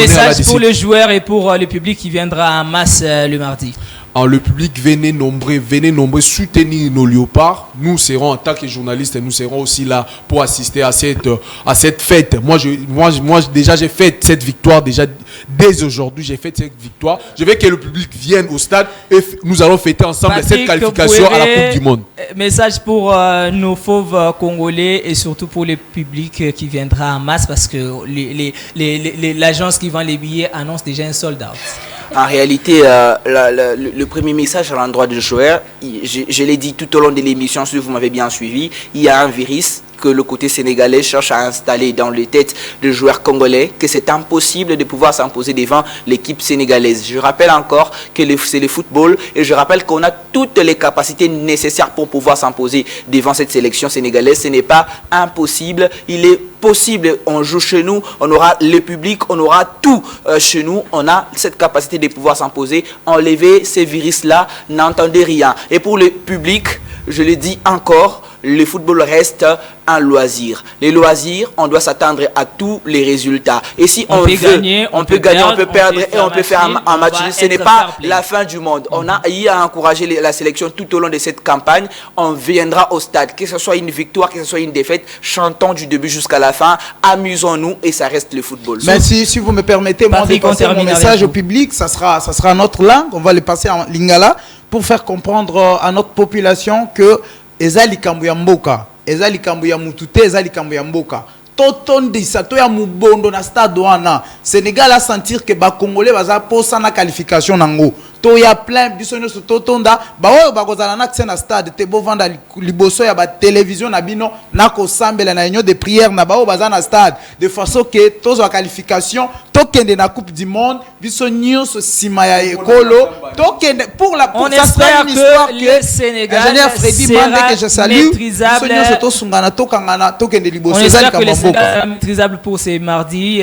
message pour les joueurs et pour le public qui viendra en masse le mardi. Alors, le public, venez nombreux soutenir nos léopards. Nous serons en tant que journalistes, nous serons aussi là pour assister à cette fête. Moi, déjà, j'ai fait cette victoire. Déjà, dès aujourd'hui, j'ai fait cette victoire. Je veux que le public vienne au stade et nous allons fêter ensemble Patrick, cette qualification à la Coupe du Monde. Message pour nos fauves congolais et surtout pour le public qui viendra en masse parce que l'agence qui vend les billets annonce déjà un sold out. En réalité, le premier message à l'endroit du joueur, je l'ai dit tout au long de l'émission, si vous m'avez bien suivi, il y a un virus que le côté sénégalais cherche à installer dans les têtes des joueurs congolais, que c'est impossible de pouvoir s'imposer devant l'équipe sénégalaise. Je rappelle encore que c'est le football et je rappelle qu'on a toutes les capacités nécessaires pour pouvoir s'imposer devant cette sélection sénégalaise. Ce n'est pas impossible, il est possible, on joue chez nous, on aura le public, on aura tout chez nous, on a cette capacité de pouvoir s'imposer, enlever ces virus-là, n'entendez rien. Et pour le public, je le dis encore, le football reste un loisir. Les loisirs, on doit s'attendre à tous les résultats. Et si on veut gagner, on peut perdre et on peut faire un match. Ce n'est pas la fin du monde. On a eu à encourager la sélection tout au long de cette campagne. On viendra au stade, que ce soit une victoire, que ce soit une défaite, chantons du début jusqu'à la fin, amusons-nous et ça reste le football. Mais si vous me permettez, moi de passer mon message au public, ça sera notre langue, on va le passer en lingala pour faire comprendre à notre population que ezali kambu ya mboka, ezali kambu ya mutute, ezali kambu ya mboka. Totondisa to ya mubondo na stade wana. Sénégal a sentir que ba Congolais baza posa na qualification nango. To ya plein biso nyoso totonda ba oyo bakozala na accès na stade te bo vanda liboso ya ba télévision na bino na ko sambela na union de prière na ba oyo baza na stade de façon que tozo qualification tokende na coupe du monde biso nyoso sima ya ekolo tokende pour la on espère que le Sénégal sera maîtrisable. On espère que le Sénégal sera maîtrisable pour ces mardis.